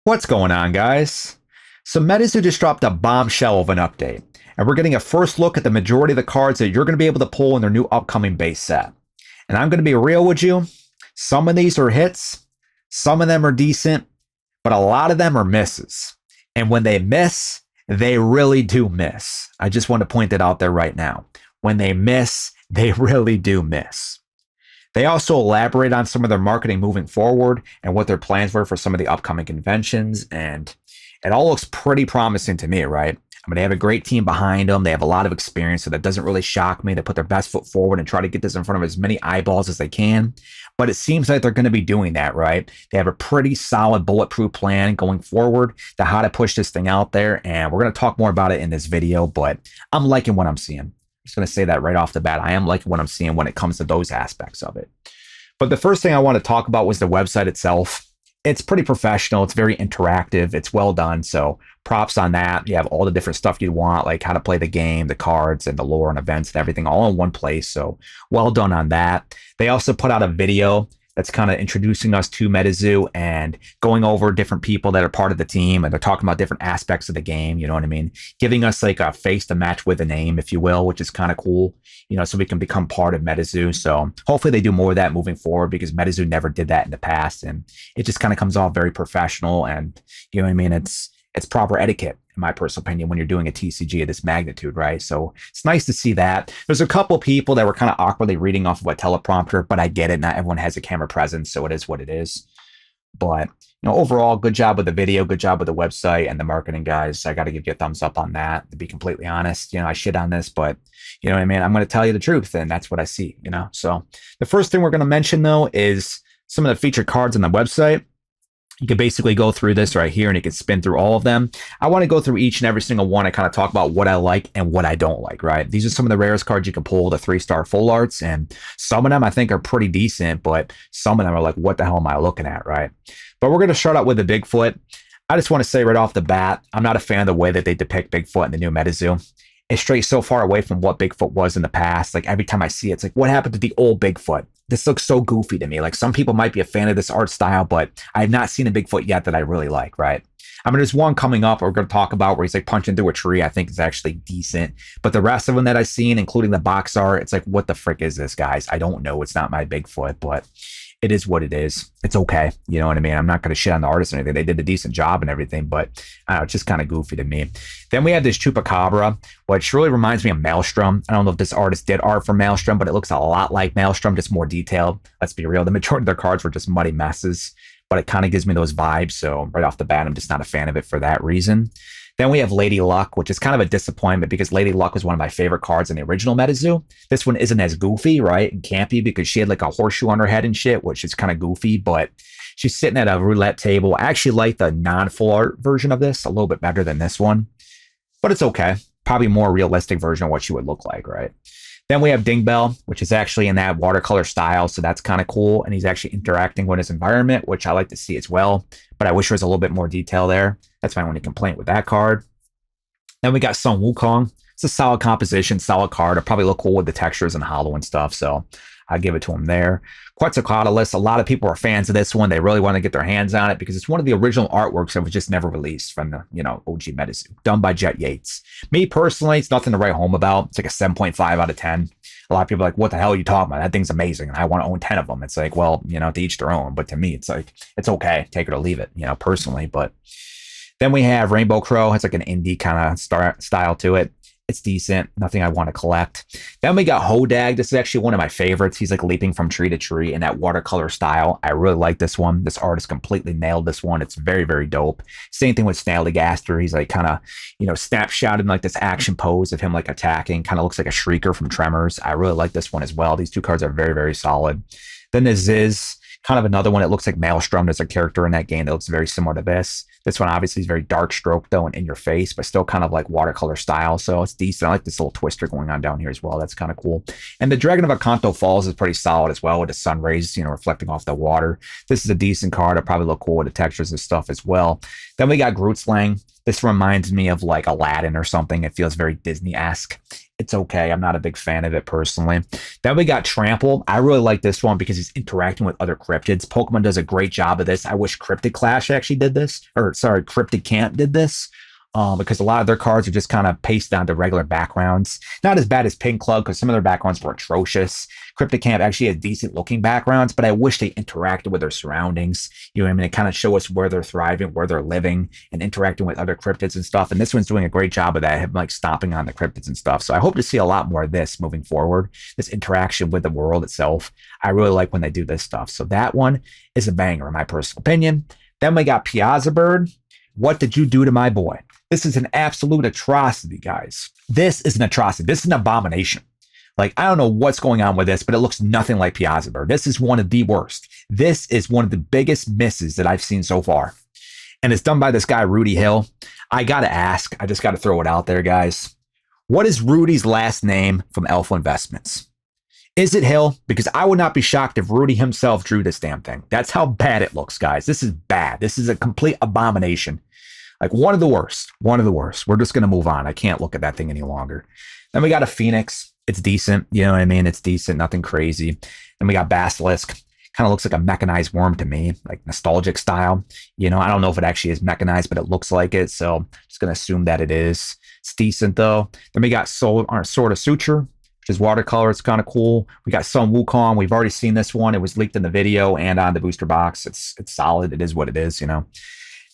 What's going on, guys? So MetaZoo just dropped a bombshell of an update, and we're getting a first look at the majority of the cards that you're going to be able to pull in their new upcoming base set. And I'm going to be real with you, some of these are hits, some of them are decent, but a lot of them are misses. And when they miss, they really do miss. I just want to point that out there right now. When they miss, they really do miss. They also elaborate on some of their marketing moving forward and what their plans were for some of the upcoming conventions. And it all looks pretty promising to me, right? I mean, they have a great team behind them. They have a lot of experience, so that doesn't really shock me. They put their best foot forward and try to get this in front of as many eyeballs as they can. But it seems like they're going to be doing that, right? They have a pretty solid bulletproof plan going forward to how to push this thing out there. And we're going to talk more about it in this video, but I'm liking what I'm seeing. Just going to say that right off the bat. I am liking what I'm seeing when it comes to those aspects of it. But the first thing I want to talk about was the website itself. It's pretty professional. It's very interactive. It's well done. So props on that. You have all the different stuff you want, like how to play the game, the cards, and the lore and events and everything all in one place. So well done on that. They also put out a video that's kind of introducing us to MetaZoo and going over different people that are part of the team. And they're talking about different aspects of the game. You know what I mean? Giving us like a face to match with a name, if you will, which is kind of cool, you know, so we can become part of MetaZoo. So hopefully they do more of that moving forward, because MetaZoo never did that in the past. And it just kind of comes off very professional. And you know what I mean? It's proper etiquette, in my personal opinion, when you're doing a TCG of this magnitude, right? So it's nice to see that. There's a couple people that were kind of awkwardly reading off of a teleprompter, but I get it. Not everyone has a camera presence, so it is what it is. But you know, overall, good job with the video, good job with the website and the marketing, guys. I got to give you a thumbs up on that, to be completely honest. You know, I shit on this, but you know what I mean? I'm going to tell you the truth, and that's what I see, you know? So the first thing we're going to mention, though, is some of the featured cards on the website. You can basically go through this right here and you can spin through all of them. I want to go through each and every single one. I kind of talk about what I like and what I don't like, right? These are some of the rarest cards you can pull, the 3-star full arts. And some of them I think are pretty decent, but some of them are like, what the hell am I looking at, right? But we're going to start out with the Bigfoot. I just want to say right off the bat, I'm not a fan of the way that they depict Bigfoot in the new MetaZoo. It's straight so far away from what Bigfoot was in the past. Like every time I see it, it's like, what happened to the old Bigfoot? This looks so goofy to me. Like some people might be a fan of this art style, but I have not seen a Bigfoot yet that I really like, right? I mean, there's one coming up we're going to talk about where he's like punching through a tree. I think is actually decent. But the rest of them that I've seen, including the box art, it's like, what the frick is this, guys? I don't know. It's not my Bigfoot, but it is what it is. It's okay. You know what I mean? I'm not going to shit on the artist or anything. They did a decent job and everything, but I don't know, it's just kind of goofy to me. Then we have this Chupacabra, which really reminds me of Maelstrom. I don't know if this artist did art for Maelstrom, but it looks a lot like Maelstrom, just more detailed. Let's be real. The majority of their cards were just muddy messes, but it kind of gives me those vibes. So right off the bat, I'm just not a fan of it for that reason. Then we have Lady Luck, which is kind of a disappointment because Lady Luck was one of my favorite cards in the original MetaZoo. This one isn't as goofy, right? And campy because she had like a horseshoe on her head and shit, which is kind of goofy, but she's sitting at a roulette table. I actually like the non-full art version of this a little bit better than this one, but it's okay. Probably more realistic version of what she would look like, right? Then we have Ding Bell, which is actually in that watercolor style, so that's kind of cool. And he's actually interacting with his environment, which I like to see as well. But I wish there was a little bit more detail there. That's my only complaint with that card. Then we got Sun Wukong. It's a solid composition, solid card. It'll probably look cool with the textures and hollow and stuff, so I'll give it to him there. Quetzalcoatlus, a lot of people are fans of this one. They really want to get their hands on it because it's one of the original artworks that was just never released from the, you know, OG MetaZoo, done by Jet Yates. Me personally, it's nothing to write home about. It's like a 7.5 out of 10. A lot of people are like, what the hell are you talking about? That thing's amazing. And I want to own 10 of them. It's like, well, you know, to each their own. But to me, it's like, it's okay. Take it or leave it, you know, personally. But then we have Rainbow Crow. It's like an indie kind of style to it. It's decent. Nothing I want to collect. Then we got Hodag. This is actually one of my favorites. He's like leaping from tree to tree in that watercolor style. I really like this one. This artist completely nailed this one. It's very, very dope. Same thing with Snallygaster. He's like kind of, you know, snapshot in like this action pose of him like attacking. Kind of looks like a Shrieker from Tremors. I really like this one as well. These two cards are very, very solid. Then the Ziz. Kind of another one. It looks like Maelstrom. There's a character in that game that looks very similar to this. This one obviously is very dark stroke though and in your face, but still kind of like watercolor style. So it's decent. I like this little twister going on down here as well. That's kind of cool. And the Dragon of Akanto Falls is pretty solid as well with the sun rays, you know, reflecting off the water. This is a decent card. It'll probably look cool with the textures and stuff as well. Then we got Grootslang. This reminds me of like Aladdin or something. It feels very Disney-esque. It's okay. I'm not a big fan of it personally. Then we got Trample. I really like this one because he's interacting with other cryptids. Pokemon does a great job of this. I wish Cryptid Clash actually did this. Or sorry, Cryptid Camp did this. Because a lot of their cards are just kind of pasted onto regular backgrounds. Not as bad as Pink Club, because some of their backgrounds were atrocious. Cryptic Camp actually has decent looking backgrounds, but I wish they interacted with their surroundings. You know what I mean? It kind of show us where they're thriving, where they're living, and interacting with other cryptids and stuff. And this one's doing a great job of that, him like stomping on the cryptids and stuff. So I hope to see a lot more of this moving forward, this interaction with the world itself. I really like when they do this stuff. So that one is a banger, in my personal opinion. Then we got Piazza Bird. What did you do to my boy? This is an absolute atrocity, guys. This is an atrocity. This is an abomination. Like, I don't know what's going on with this, but it looks nothing like Piazza Bird. This is one of the worst. This is one of the biggest misses that I've seen so far. And it's done by this guy, Rudy Hill. I got to ask, I just got to throw it out there, guys. What is Rudy's last name from Alpha Investments? Is it Hill? Because I would not be shocked if Rudy himself drew this damn thing. That's how bad it looks, guys. This is bad. This is a complete abomination. Like one of the worst. One of the worst. We're just going to move on. I can't look at that thing any longer. Then we got a Phoenix. It's decent. You know what I mean? It's decent. Nothing crazy. Then we got Basilisk. Kind of looks like a mechanized worm to me, like nostalgic style. You know, I don't know if it actually is mechanized, but it looks like it. So I'm just going to assume that it is. It's decent, though. Then we got Sword of Suture, which is watercolor. It's kind of cool. We got Sun Wukong. We've already seen this one. It was leaked in the video and on the booster box. It's solid. It is what it is, you know.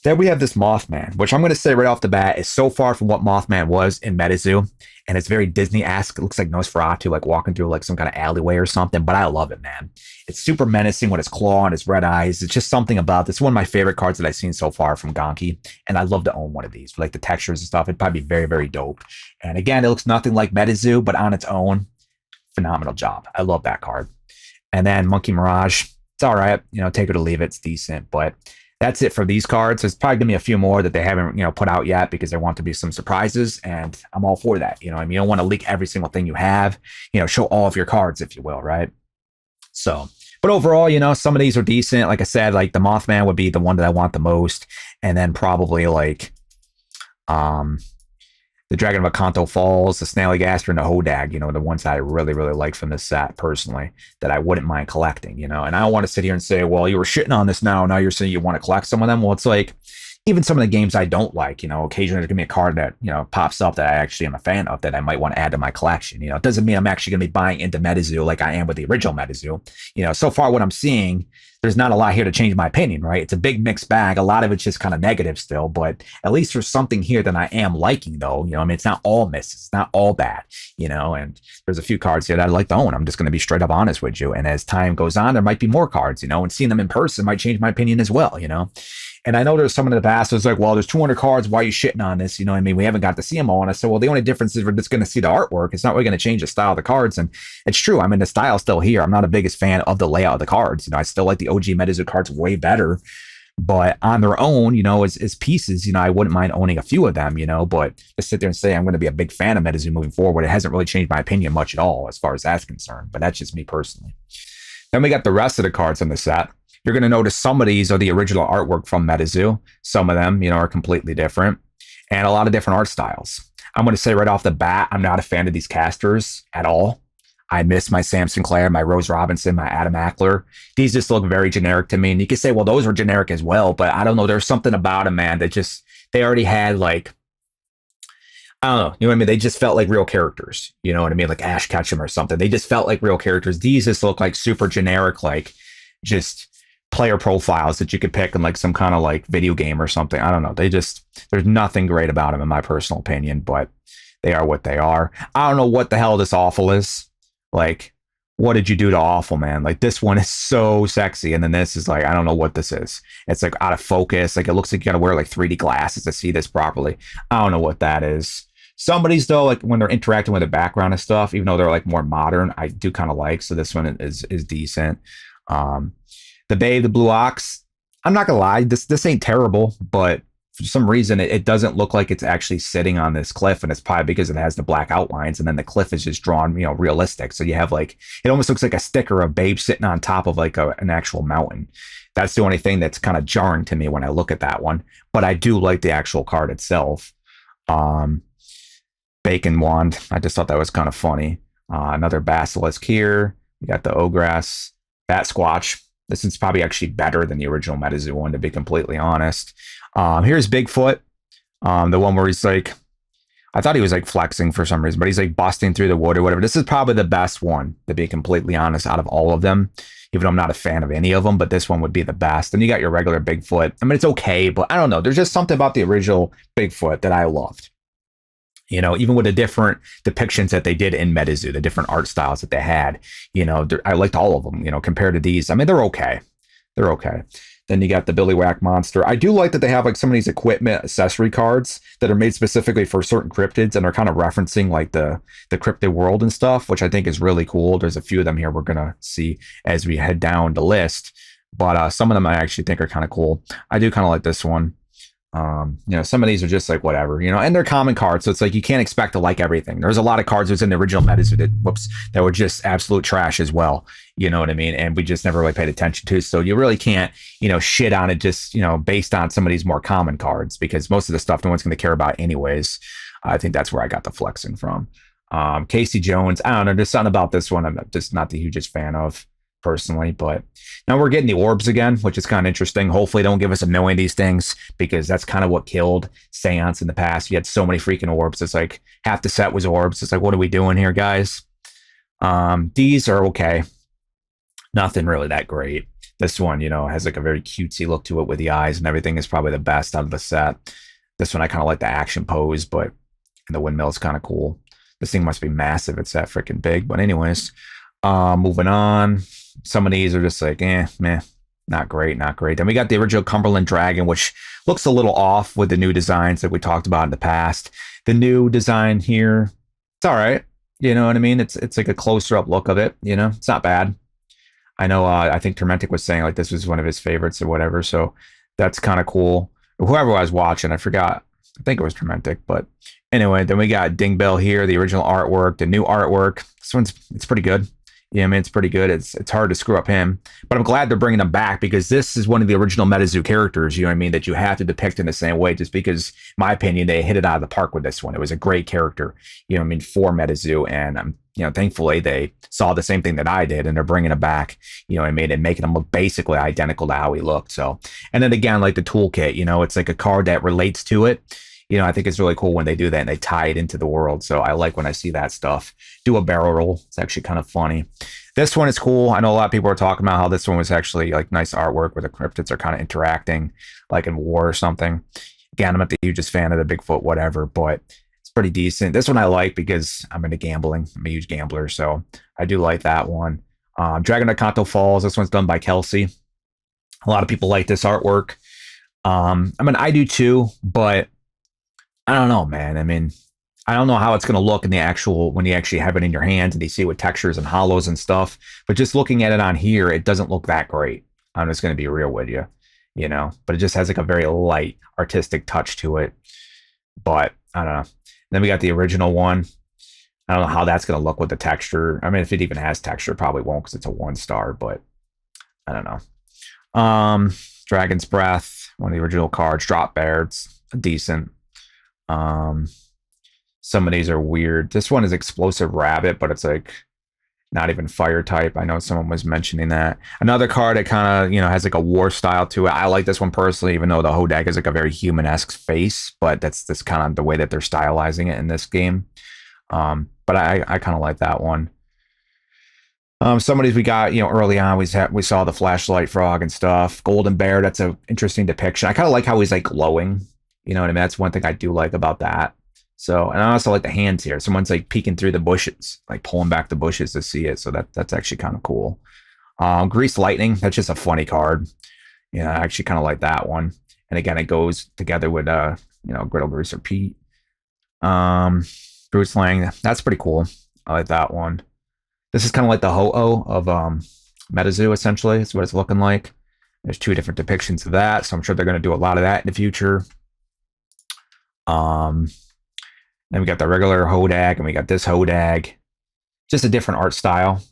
Then we have this Mothman, which I'm going to say right off the bat is so far from what Mothman was in MetaZoo. And it's very Disney-esque. It looks like Nosferatu, like walking through like some kind of alleyway or something. But I love it, man. It's super menacing with its claw and its red eyes. It's just something about this. One of my favorite cards that I've seen so far from Gonki. And I'd love to own one of these. Like the textures and stuff, it'd probably be very, very dope. And again, it looks nothing like MetaZoo, but on its own, phenomenal job. I love that card. And then Monkey Mirage. It's all right. You know, take it or leave it. It's decent. But that's it for these cards. There's probably gonna be a few more that they haven't, you know, put out yet because there want to be some surprises, and I'm all for that. You know, I mean, you don't want to leak every single thing you have. You know, show all of your cards, if you will, right? So, but overall, you know, some of these are decent. Like I said, like the Mothman would be the one that I want the most, and then probably like, the Dragon of Akanto Falls, the Snallygaster, and the Hodag, you know, the ones that I really, really like from this set personally that I wouldn't mind collecting, you know. And I don't want to sit here and say, well, you were shitting on this now you're saying you want to collect some of them. Well, it's like, even some of the games I don't like, you know, occasionally there's going to be a card that, you know, pops up that I actually am a fan of that I might want to add to my collection. You know, it doesn't mean I'm actually going to be buying into MetaZoo like I am with the original MetaZoo. You know, so far what I'm seeing, there's not a lot here to change my opinion, right? It's a big mixed bag. A lot of it's just kind of negative still, but at least there's something here that I am liking though. You know, I mean, it's not all misses. It's not all bad, you know, and there's a few cards here that I'd like to own. I'm just going to be straight up honest with you. And as time goes on, there might be more cards, you know, and seeing them in person might change my opinion as well, you know. And I know there's some in the past that's like, well, there's 200 cards. Why are you shitting on this? You know what I mean? We haven't got to see them all. And I said, well, the only difference is we're just going to see the artwork. It's not really going to change the style of the cards. And it's true. I mean, the style's still here. I'm not the biggest fan of the layout of the cards. You know, I still like the OG MetaZoo cards way better. But on their own, you know, as pieces, you know, I wouldn't mind owning a few of them, you know, but to sit there and say I'm going to be a big fan of MetaZoo moving forward, it hasn't really changed my opinion much at all as far as that's concerned. But that's just me personally. Then we got the rest of the cards in the set. You're going to notice some of these are the original artwork from MetaZoo. Some of them, you know, are completely different and a lot of different art styles. I'm going to say right off the bat, I'm not a fan of these casters at all. I miss my Sam Sinclair, my Rose Robinson, my Adam Ackler. These just look very generic to me. And you can say, well, those were generic as well, but I don't know. There's something about them, man, that just, they already had like, I don't know, you know what I mean? They just felt like real characters, you know what I mean? Like Ash Ketchum or something. They just felt like real characters. These just look like super generic, like just player profiles that you could pick in like some kind of like video game or something. I don't know. They just, there's nothing great about them in my personal opinion, but they are what they are. I don't know what the hell this Awful is. Like, what did you do to Awful, man? Like this one is so sexy. And then this is like, I don't know what this is. It's like out of focus. Like it looks like you gotta wear like 3D glasses to see this properly. I don't know what that is. Some of these though, like when they're interacting with the background and stuff, even though they're like more modern, I do kind of like. So this one is decent. The Bay of the Blue Ox, I'm not gonna lie, this ain't terrible, but for some reason it doesn't look like it's actually sitting on this cliff, and it's probably because it has the black outlines, and then the cliff is just drawn, you know, realistic. So you have like, it almost looks like a sticker of Babe sitting on top of like an actual mountain. That's the only thing that's kind of jarring to me when I look at that one. But I do like the actual card itself. Um, Bacon Wand. I just thought that was kind of funny. Another Basilisk here. We got the Ogress, Bat Squatch. This is probably actually better than the original MetaZoo one, to be completely honest. Here's Bigfoot, the one where he's like, I thought he was like flexing for some reason, but he's like busting through the wood or whatever. This is probably the best one, to be completely honest, out of all of them, even though I'm not a fan of any of them, but this one would be the best. And you got your regular Bigfoot. I mean, it's okay, but I don't know. There's just something about the original Bigfoot that I loved. You know, even with the different depictions that they did in MetaZoo, the different art styles that they had, you know, I liked all of them, you know, compared to these. I mean, they're okay. They're okay. Then you got the Billy Whack monster. I do like that they have like some of these equipment accessory cards that are made specifically for certain cryptids and are kind of referencing like the cryptid world and stuff, which I think is really cool. There's a few of them here we're going to see as we head down the list, but some of them I actually think are kind of cool. I do kind of like this one. You know, some of these are just like whatever, you know, and they're common cards. So it's like you can't expect to like everything. There's a lot of cards that was in the original MetaZoo that were just absolute trash as well. You know what I mean? And we just never really paid attention to. So you really can't, you know, shit on it just, you know, based on some of these more common cards, because most of the stuff no one's going to care about anyways. I think that's where I got the flexing from. Casey Jones, I don't know, there's something about this one I'm just not the hugest fan of personally, but now we're getting the orbs again, which is kind of interesting. Hopefully they don't give us a million of these things, because that's kind of what killed Seance in the past. You had so many freaking orbs. It's like half the set was orbs. It's like, what are we doing here, guys? These are okay. Nothing really that great. This one, you know, has like a very cutesy look to it with the eyes and everything, is probably the best out of the set. This one, I kind of like the action pose, but the windmill is kind of cool. This thing must be massive. It's that freaking big. But anyways, moving on. Some of these are just like, meh, not great, not great. Then we got the original Cumberland Dragon, which looks a little off with the new designs that we talked about in the past. The new design here, it's all right. You know what I mean? It's like a closer up look of it. You know, it's not bad. I know. I think Tormentic was saying like this was one of his favorites or whatever. So that's kind of cool. Whoever I was watching, I forgot. I think it was Tormentic, but anyway. Then we got Ding Bell here, the original artwork, the new artwork. It's pretty good. Yeah, I mean, it's pretty good. It's hard to screw up him, but I'm glad they're bringing him back, because this is one of the original MetaZoo characters, you know what I mean, that you have to depict in the same way, just because, in my opinion, they hit it out of the park with this one. It was a great character, you know what I mean, for MetaZoo, and you know, thankfully they saw the same thing that I did, and they're bringing him back, you know what I mean, and making him look basically identical to how he looked. So, and then again, like the toolkit, you know, it's like a card that relates to it. You know, I think it's really cool when they do that and they tie it into the world. So I like when I see that stuff. Do a barrel roll. It's actually kind of funny. This one is cool. I know a lot of people are talking about how this one was actually like nice artwork where the cryptids are kind of interacting like in war or something. Again, I'm not the hugest fan of the Bigfoot, whatever, but it's pretty decent. This one I like because I'm into gambling. I'm a huge gambler, so I do like that one. Dragon of Kanto Falls. This one's done by Kelsey. A lot of people like this artwork. I mean, I do too, but I don't know, man. I mean, I don't know how it's going to look in the actual, when you actually have it in your hands and you see with textures and hollows and stuff. But just looking at it on here, it doesn't look that great. I'm just going to be real with you, you know, but it just has like a very light artistic touch to it. But I don't know. Then we got the original one. I don't know how that's going to look with the texture. I mean, if it even has texture, it probably won't, because it's a 1-star, but I don't know. Dragon's Breath, one of the original cards. Drop Bear, it's decent. Some of these are weird. This one is Explosive Rabbit, but it's like not even fire type. I know someone was mentioning that. Another card that kind of, you know, has like a war style to it. I like this one personally, even though the Hodag is like a very human-esque face, but that's kind of the way that they're stylizing it in this game. But I kind of like that one. Some of these we got, you know, early on, we saw the Flashlight Frog and stuff. Golden Bear, that's an interesting depiction. I kind of like how he's like glowing. You know what I mean? That's one thing I do like about that. So, and I also like the hands here. Someone's like peeking through the bushes, like pulling back the bushes to see it. So that's actually kind of cool. Greased Lightning, that's just a funny card. Yeah, I actually kind of like that one. And again, it goes together with, you know, Griddle Greaser Pete. Bruce Lang, that's pretty cool. I like that one. This is kind of like the Ho-Oh of MetaZoo, essentially. It's what it's looking like. There's 2 different depictions of that, so I'm sure they're going to do a lot of that in the future. Then we got the regular Hodag, and we got this Hodag. Just a different art style.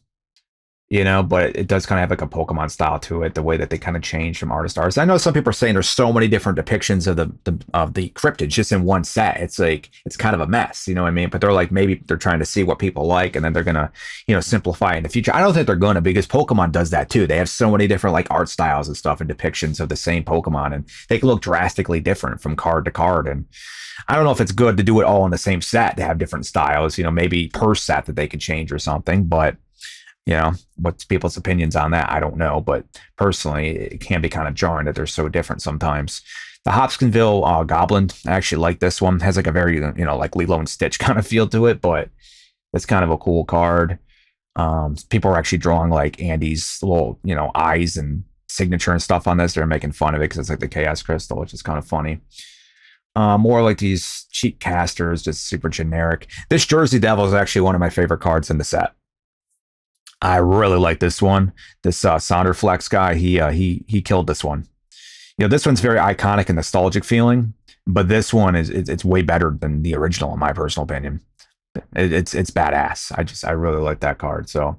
but it does kind of have like a Pokemon style to it, the way that they kind of change from artist to artist. I know some people are saying there's so many different depictions of the cryptids just in one set. It's like it's kind of a mess, you know what I mean? But they're like maybe they're trying to see what people like, and then they're gonna simplify in the future. I don't think they're gonna, because Pokemon does that too. They have so many different like art styles and stuff and depictions of the same Pokemon, and they can look drastically different from card to card. And I don't know if it's good to do it all in the same set to have different styles, maybe per set that they could change or something. But what's people's opinions on that? I don't know. But personally, it can be kind of jarring that they're so different sometimes. The Hopkinsville Goblin, I actually like this one. It has like a very, like Lilo and Stitch kind of feel to it, but it's kind of a cool card. People are actually drawing like Andy's little, eyes and signature and stuff on this. They're making fun of it because it's like the Chaos Crystal, which is kind of funny. More like these cheap casters, just super generic. This Jersey Devil is actually one of my favorite cards in the set. I really like this one. This Sonderflex guy, he killed this one. This one's very iconic and nostalgic feeling, but this one it's way better than the original in my personal opinion. It's badass. I really like that card. So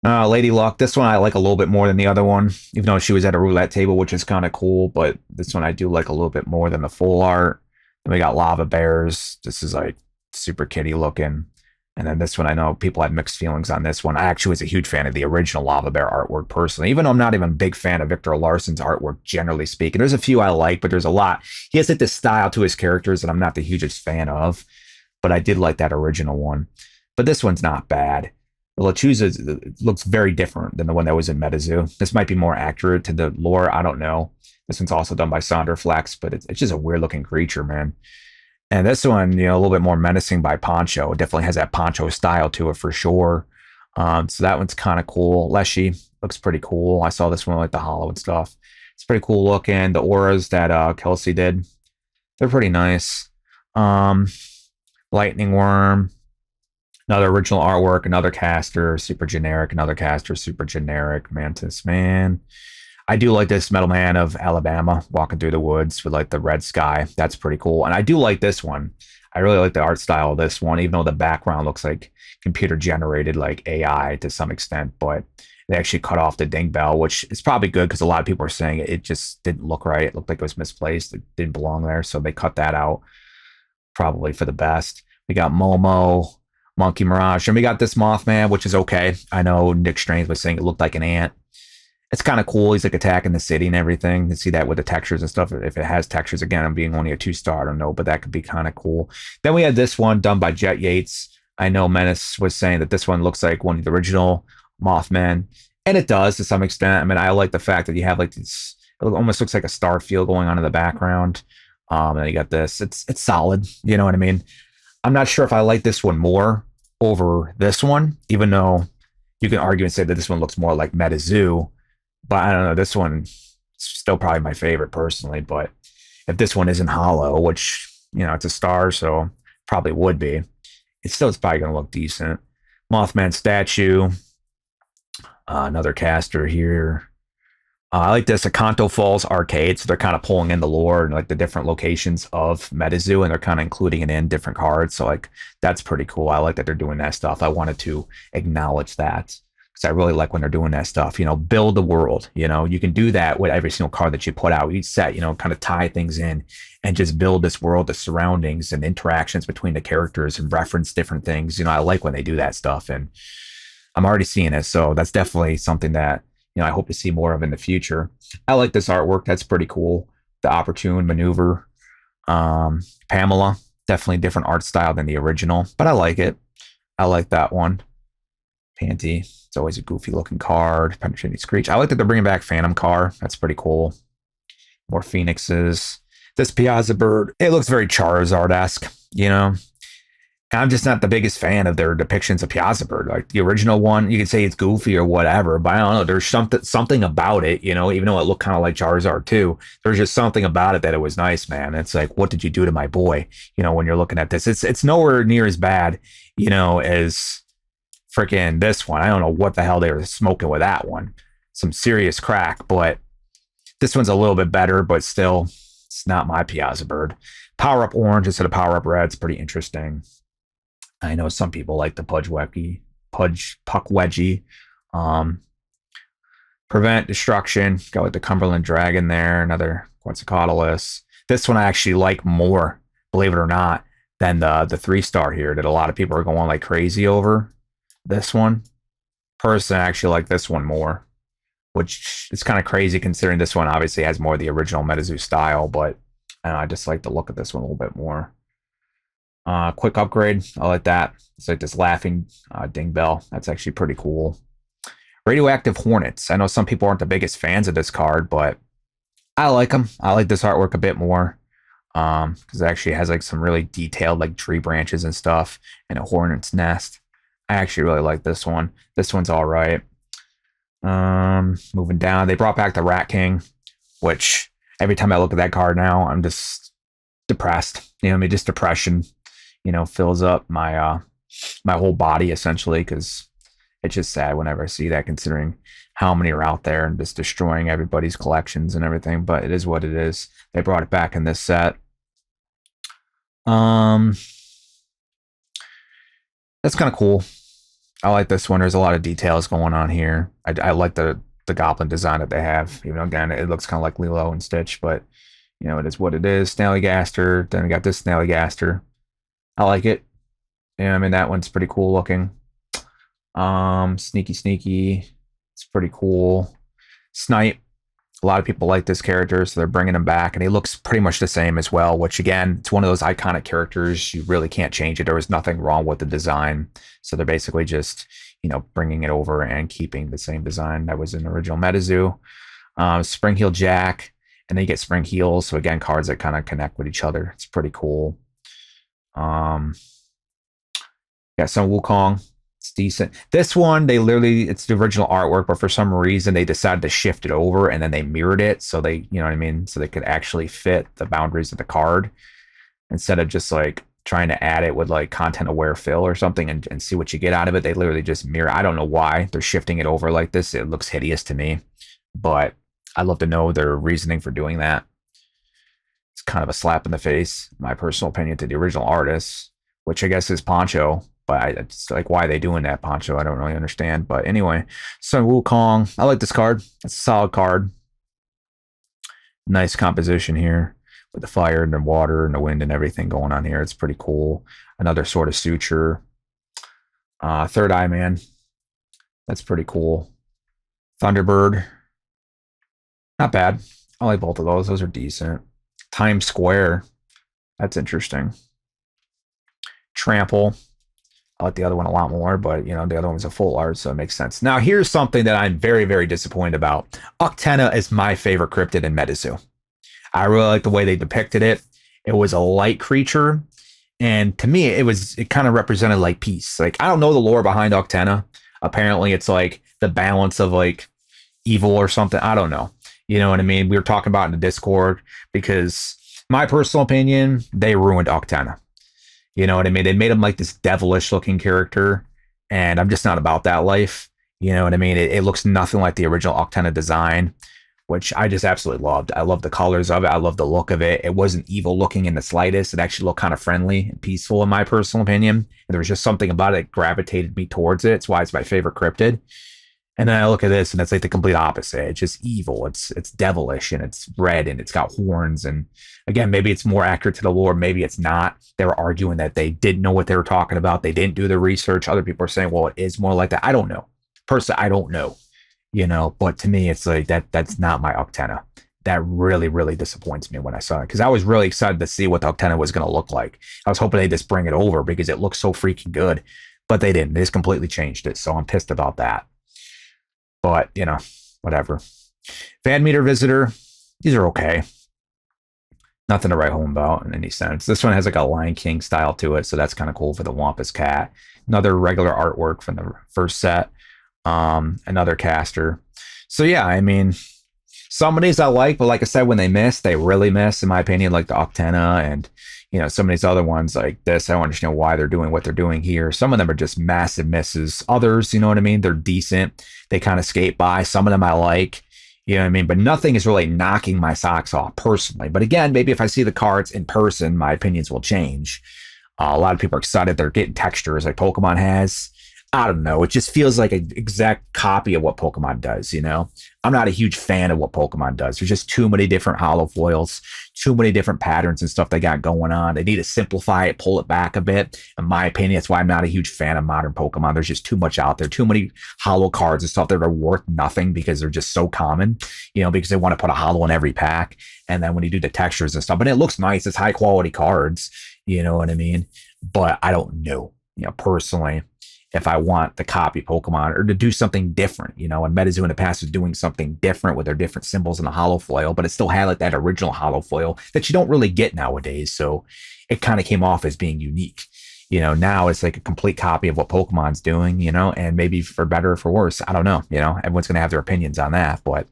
Lady Luck, this one I like a little bit more than the other one, even though she was at a roulette table, which is kind of cool. But this one I do like a little bit more than the full art. Then we got Lava Bears. This is like super kitty looking. And then this one, I know people had mixed feelings on this one. I actually was a huge fan of the original Lava Bear artwork personally, even though I'm not even a big fan of Victor Larsson's artwork, generally speaking. There's a few I like, but there's a lot. He has like this style to his characters that I'm not the hugest fan of, but I did like that original one. But this one's not bad. The Lechuza looks very different than the one that was in MetaZoo. This might be more accurate to the lore. I don't know. This one's also done by Sonderflex, but it's just a weird looking creature, man. And this one, a little bit more menacing by Poncho. It definitely has that Poncho style to it for sure. So that one's kind of cool. Leshy looks pretty cool. I saw this one like the hollow and stuff. It's pretty cool looking. The auras that Kelsey did, they're pretty nice. Lightning Worm, another original artwork, another caster, super generic, another caster, super generic. Mantis Man. I do like this Metal Man of Alabama walking through the woods with like the red sky. That's pretty cool. And I do like this one. I really like the art style of this one, even though the background looks like computer generated, like AI to some extent. But they actually cut off the ding bell, which is probably good because a lot of people are saying it just didn't look right. It looked like it was misplaced. It didn't belong there. So they cut that out, probably for the best. We got Momo, Monkey Mirage, and we got this Mothman, which is okay. I know Nick Strength was saying it looked like an ant. It's kind of cool. He's like attacking the city and everything. You see that with the textures and stuff. If it has textures, again, I'm being only a 2-star, I don't know, but that could be kind of cool. Then we had this one done by Jet Yates. I know Menace was saying that this one looks like one of the original Mothman, and it does to some extent. I mean, I like the fact that you have like this, it almost looks like a star field going on in the background. And then you got this. It's solid. You know what I mean? I'm not sure if I like this one more over this one, even though you can argue and say that this one looks more like MetaZoo. But I don't know, this one's still probably my favorite personally. But if this one isn't hollow, which, it's a star, so probably would be, it's probably going to look decent. Mothman statue. Another caster here. I like this, Akanto Falls Arcade. So they're kind of pulling in the lore and like the different locations of MetaZoo, and they're kind of including it in different cards. So like, that's pretty cool. I like that they're doing that stuff. I wanted to acknowledge that, because I really like when they're doing that stuff. Build the world. You can do that with every single card that you put out. Each set, kind of tie things in and just build this world, the surroundings and interactions between the characters and reference different things. I like when they do that stuff, and I'm already seeing it. So that's definitely something that, I hope to see more of in the future. I like this artwork. That's pretty cool. The Opportune Maneuver. Pamela, definitely different art style than the original, but I like it. I like that one. Panty. It's always a goofy looking card. Penetrating Screech. I like that they're bringing back Phantom Car. That's pretty cool. More Phoenixes. This Piazza Bird. It looks very Charizard-esque, I'm just not the biggest fan of their depictions of Piazza Bird. Like the original one, you could say it's goofy or whatever, but I don't know. There's something about it, even though it looked kind of like Charizard too. There's just something about it that it was nice, man. It's like, what did you do to my boy? When you're looking at this, it's nowhere near as bad, as freaking this one. I don't know what the hell they were smoking with that one. Some serious crack, but this one's a little bit better, but still, it's not my Piazza Bird. Power Up Orange instead of Power Up Red. It's pretty interesting. I know some people like the Puck Wedgie. Um, Prevent destruction. Got like the Cumberland Dragon there. Another Quetzalcoatlus. This one I actually like more, believe it or not, than the 3-star here that a lot of people are going like crazy over. This one. Personally, I actually like this one more, which is kind of crazy considering this one obviously has more of the original MetaZoo style, but I just like the look of this one a little bit more. Quick upgrade. I like that. It's like this laughing ding bell. That's actually pretty cool. Radioactive Hornets. I know some people aren't the biggest fans of this card, but I like them. I like this artwork a bit more because it actually has like some really detailed like tree branches and stuff and a hornet's nest. I actually really like this one. This one's all right. Moving down, they brought back the Rat King, which every time I look at that card now, I'm just depressed. You know, I mean, just depression, you know, fills up my my whole body essentially, because it's just sad whenever I see that, considering how many are out there and just destroying everybody's collections and everything. But it is what it is. They brought it back in this set. That's kind of cool. I like this one. There's a lot of details going on here. I like the goblin design that they have. Even though, again, it looks kind of like Lilo and Stitch, but you know, it is what it is. Snallygaster. Then we got this Snallygaster. I like it. Yeah, I mean, that one's pretty cool looking. Sneaky. It's pretty cool. Snipe. A lot of people like this character, so they're bringing him back, and he looks pretty much the same as well, which again, it's one of those iconic characters. You really can't change it. There was nothing wrong with the design. So they're basically just, you know, bringing it over and keeping the same design that was in the original MetaZoo. Spring Heel Jack, and then you get Spring Heels. So again, cards that kind of connect with each other. It's pretty cool. Got some Wukong. It's decent. This one, they literally, it's the original artwork, but for some reason they decided to shift it over and then they mirrored it. So they, you know what I mean? So they could actually fit the boundaries of the card instead of just like trying to add it with like content aware fill or something and see what you get out of it. They literally just mirror. I don't know why they're shifting it over like this. It looks hideous to me, but I'd love to know their reasoning for doing that. It's kind of a slap in the face, my personal opinion, to the original artist, which I guess is Poncho. But it's like, why are they doing that, Poncho? I don't really understand. But anyway, Sun Wukong. I like this card. It's a solid card. Nice composition here with the fire and the water and the wind and everything going on here. It's pretty cool. Another sort of suture. Third Eye Man. That's pretty cool. Thunderbird. Not bad. I like both of those. Those are decent. Times Square. That's interesting. Trample. I like the other one a lot more, but, you know, the other one was a full art, so it makes sense. Now, here's something that I'm very, very disappointed about. Uktena is my favorite cryptid in MetaZoo. I really like the way they depicted it. It was a light creature, and to me, it kind of represented like peace. Like, I don't know the lore behind Uktena. Apparently, it's like the balance of like evil or something. I don't know. You know what I mean? We were talking about in the Discord, because my personal opinion, they ruined Uktena. You know what I mean? They made him like this devilish looking character, and I'm just not about that life. You know what I mean? It looks nothing like the original Uktena design, which I just absolutely loved. I love the colors of it. I love the look of it. It wasn't evil looking in the slightest. It actually looked kind of friendly and peaceful in my personal opinion. And there was just something about it that gravitated me towards it. It's why it's my favorite cryptid. And then I look at this, and it's like the complete opposite. It's just evil. It's devilish, and it's red, and it's got horns. And again, maybe it's more accurate to the lore. Maybe it's not. They were arguing that they didn't know what they were talking about. They didn't do the research. Other people are saying, well, it is more like that. I don't know. Personally, I don't know. You know, but to me, it's like that's not my Uktena. That really, really disappoints me when I saw it, because I was really excited to see what the Uktena was going to look like. I was hoping they just bring it over because it looks so freaking good, but they didn't. They just completely changed it. So I'm pissed about that. But, you know, whatever. Fan Meter Visitor, these are okay. Nothing to write home about in any sense. This one has like a Lion King style to it, so that's kind of cool for the Wampus Cat. Another regular artwork from the first set. Another caster. So yeah, I mean, some of these I like, but like I said, when they miss, they really miss, in my opinion, like the Uktena and, you know, some of these other ones like this. I don't understand why they're doing what they're doing here. Some of them are just massive misses. Others, you know what I mean? They're decent. They kind of skate by. Some of them I like, you know what I mean? But nothing is really knocking my socks off personally. But again, maybe if I see the cards in person, my opinions will change. A lot of people are excited they're getting textures like Pokemon has. I don't know. It just feels like an exact copy of what Pokemon does, you know? I'm not a huge fan of what Pokemon does. There's just too many different hollow foils, too many different patterns and stuff they got going on. They need to simplify it, pull it back a bit. In my opinion, that's why I'm not a huge fan of modern Pokemon. There's just too much out there, too many hollow cards and stuff that are worth nothing because they're just so common, you know, because they want to put a hollow in every pack. And then when you do the textures and stuff, but it looks nice, it's high quality cards, you know what I mean? But I don't know, you know, personally, if I want to copy Pokemon or to do something different, you know, and MetaZoo in the past was doing something different with their different symbols in the hollow foil, but it still had like that original hollow foil that you don't really get nowadays. So it kind of came off as being unique. You know, now it's like a complete copy of what Pokemon's doing, you know, and maybe for better or for worse. I don't know. You know, everyone's going to have their opinions on that. But,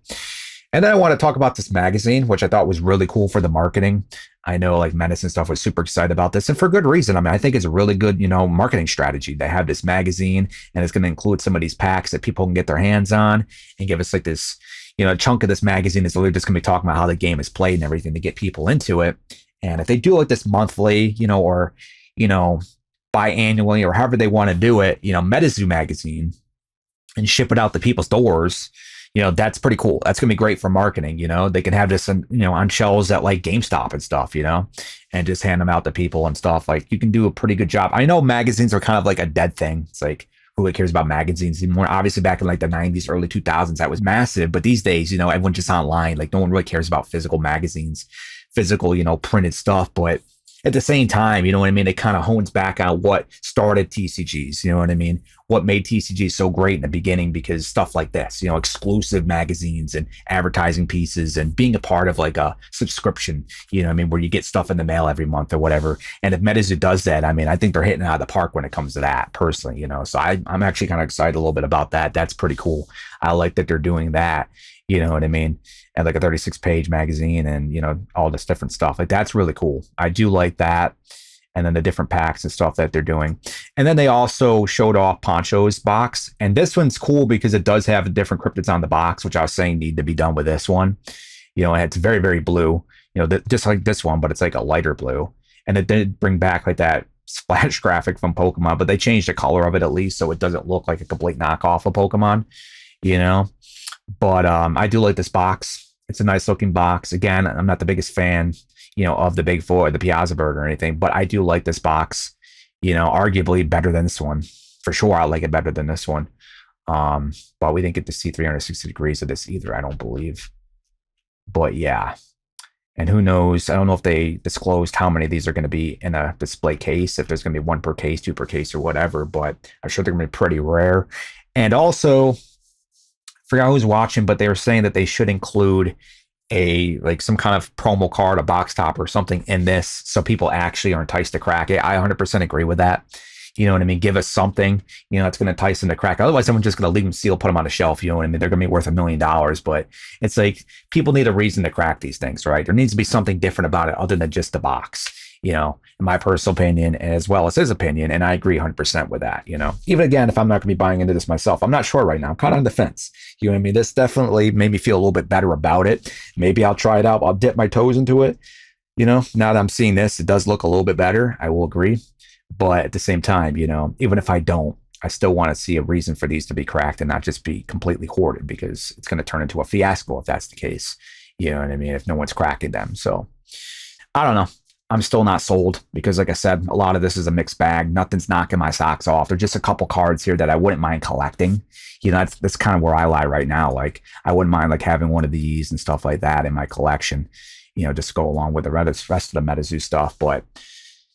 and then I want to talk about this magazine, which I thought was really cool for the marketing. I know like Menace and stuff was super excited about this and for good reason. I mean, I think it's a really good, you know, marketing strategy. They have this magazine and it's going to include some of these packs that people can get their hands on and give us like this, you know, a chunk of this magazine is literally just going to be talking about how the game is played and everything to get people into it. And if they do like this monthly, you know, or, you know, biannually or however they want to do it, you know, MetaZoo magazine and ship it out to people's doors, you know, that's pretty cool. That's going to be great for marketing. You know, they can have this, you know, on shelves at like GameStop and stuff, you know, and just hand them out to people and stuff. Like you can do a pretty good job. I know magazines are kind of like a dead thing. It's like, who really cares about magazines anymore? Obviously back in like the 90s, early 2000s, that was massive. But these days, you know, everyone's just online. Like no one really cares about physical magazines, physical, you know, printed stuff. But at the same time, you know what I mean? It kind of hones back on what started TCGs, you know what I mean? What made TCGs so great in the beginning, because stuff like this, you know, exclusive magazines and advertising pieces and being a part of like a subscription, you know what I mean? Where you get stuff in the mail every month or whatever. And if MetaZoo does that, I mean, I think they're hitting it out of the park when it comes to that personally, you know? So I'm actually kind of excited a little bit about that. That's pretty cool. I like that they're doing that, you know what I mean? And like a 36-page magazine and, you know, all this different stuff. Like that's really cool. I do like that. And then the different packs and stuff that they're doing. And then they also showed off Poncho's box. And this one's cool because it does have different cryptids on the box, which I was saying need to be done with this one. You know, and it's very, very blue, you know, just like this one, but it's like a lighter blue. And it did bring back like that splash graphic from Pokemon, but they changed the color of it at least so it doesn't look like a complete knockoff of Pokemon, you know. But I do like this box. It's a nice looking box. Again, I'm not the biggest fan, you know, of the Big Four, the Piazza Bird or anything, but I do like this box, you know, arguably better than this one. For sure, I like it better than this one. But we didn't get to see 360 degrees of this either, I don't believe. But yeah. And who knows? I don't know if they disclosed how many of these are going to be in a display case, if there's going to be one per case, two per case, or whatever, but I'm sure they're going to be pretty rare. And also, forgot who's watching, but they were saying that they should include a like some kind of promo card, a box top or something in this so people actually are enticed to crack it. I 100% agree with that. You know what I mean? Give us something, you know, that's going to entice them to crack. Otherwise, someone's just going to leave them sealed, put them on a shelf. You know what I mean? They're going to be worth $1 million, but it's like people need a reason to crack these things, right? There needs to be something different about it other than just the box, you know, in my personal opinion, as well as his opinion. And I agree 100% with that, you know, even again, if I'm not going to be buying into this myself, I'm not sure right now. I'm kind of on the fence. You know what I mean? This definitely made me feel a little bit better about it. Maybe I'll try it out. I'll dip my toes into it. You know, now that I'm seeing this, it does look a little bit better. I will agree. But at the same time, you know, even if I don't, I still want to see a reason for these to be cracked and not just be completely hoarded, because it's going to turn into a fiasco if that's the case. You know what I mean? If no one's cracking them. So I don't know. I'm still not sold because, like I said, a lot of this is a mixed bag. Nothing's knocking my socks off. There's just a couple cards here that I wouldn't mind collecting. You know, that's kind of where I lie right now. Like, I wouldn't mind like having one of these and stuff like that in my collection, you know, just go along with the rest of the MetaZoo stuff. But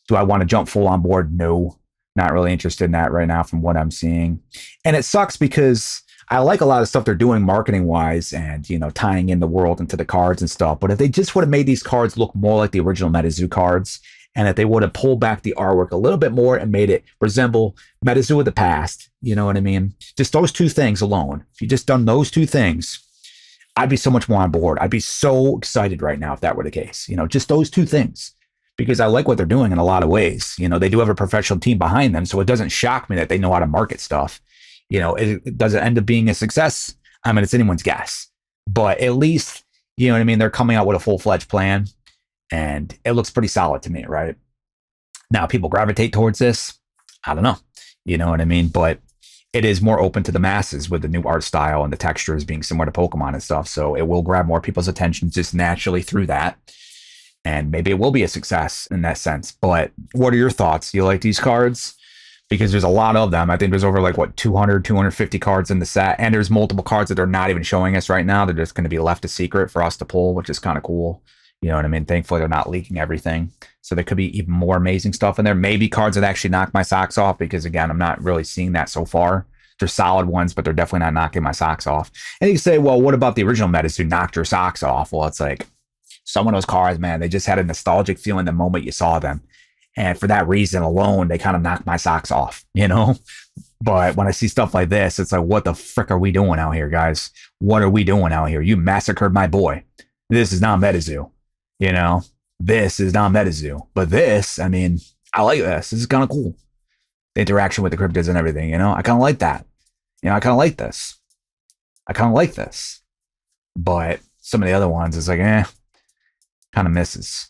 do I want to jump full on board? No, not really interested in that right now from what I'm seeing. And it sucks because I like a lot of stuff they're doing marketing wise and, you know, tying in the world into the cards and stuff. But if they just would have made these cards look more like the original MetaZoo cards, and if they would have pulled back the artwork a little bit more and made it resemble MetaZoo of the past, you know what I mean? Just those two things alone. If you just done those two things, I'd be so much more on board. I'd be so excited right now if that were the case. You know, just those two things. Because I like what they're doing in a lot of ways. You know, they do have a professional team behind them, so it doesn't shock me that they know how to market stuff. You know, does it end up being a success? I mean, it's anyone's guess. But at least, you know what I mean, they're coming out with a full-fledged plan, and it looks pretty solid to me, right? Now, people gravitate towards this. I don't know. You know what I mean? But it is more open to the masses with the new art style and the textures being similar to Pokemon and stuff. So it will grab more people's attention just naturally through that. And maybe it will be a success in that sense. But what are your thoughts? Do you like these cards? Because there's a lot of them. I think there's over like, what, 200, 250 cards in the set. And there's multiple cards that they're not even showing us right now. They're just going to be left a secret for us to pull, which is kind of cool. You know what I mean? Thankfully, they're not leaking everything. So there could be even more amazing stuff in there. Maybe cards that actually knock my socks off, because again, I'm not really seeing that so far. They're solid ones, but they're definitely not knocking my socks off. And you can say, well, what about the original MetaZoo knocked your socks off? Well, it's like some of those cards, man, they just had a nostalgic feeling the moment you saw them. And for that reason alone, they kind of knocked my socks off, you know? But when I see stuff like this, it's like, what the frick are we doing out here, guys? What are we doing out here? You massacred my boy. This is not MetaZoo. You know, this is not MetaZoo. But this, I mean, I like this. This is kind of cool. The interaction with the cryptids and everything, you know? I kind of like that. You know, I kind of like this. I kind of like this. But some of the other ones, it's like, kind of misses.